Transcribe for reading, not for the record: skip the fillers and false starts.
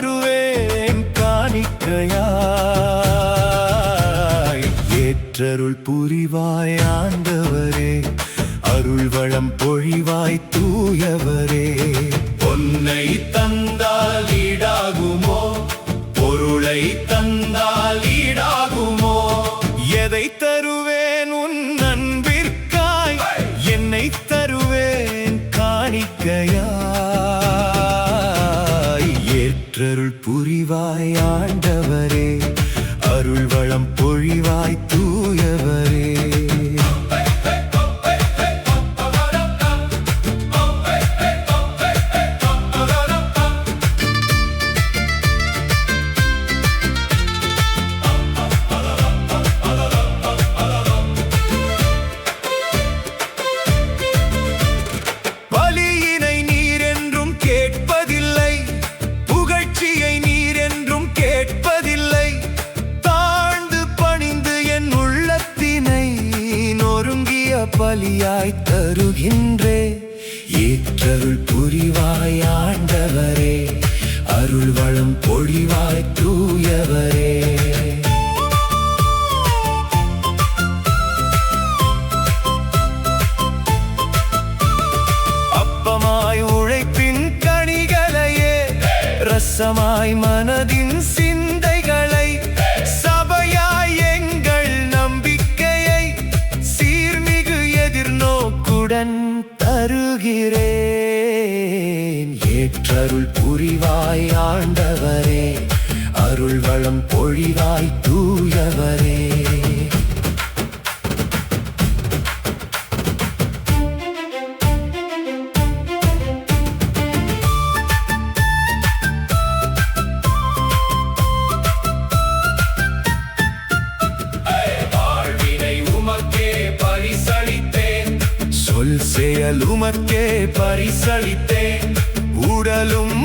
தருவேன் காணிக்கையாய். ஏற்றருள் புரிவாய் ஆண்டவரே, அருள் வளம் பொழிவாய் தூயவரே. பொன்னை தந்தால் ஈடாகுமோ, பொருளை தந்தால் ஈடாகுமோ? எதை தருவேன் உன் அன்பிற்காய், என்னை தருவேன் காணிக்கையாய். ஏற்றருள் புரிவாய் ஆண்டவரே, அருள் வளம் பொழிவாய் தூயவரே. பலியினை நீர் என்றும் கேட்பதில்லை, புகழ்ச்சியை நீர் என்றும் கேட்பதில்லை. தாழ்ந்து பணிந்து என் உள்ளத்தினை நொறுங்கிய பலியாய் தருகின்றே. ஏற்றருள் புரிவாய் ஆண்டவரே, அருள் வளம் பொழிவாய் தூயவரே. அப்பமாய் உழைப்பின் கனிகளையே, ரசமாய் மனதின் சிந்தைகளை, சபையாய் எங்கள் நம்பிக்கையை சீர்மிகு எதிர்நோக்குடன் தருகிறேன். ஏற்றருள் புரிவாய் ஆண்டவரே, அருள் வளம் பொழிவாய் தூயவரே. சொல் செயல் உமக்கே பரிசளித்தேன், உடலும்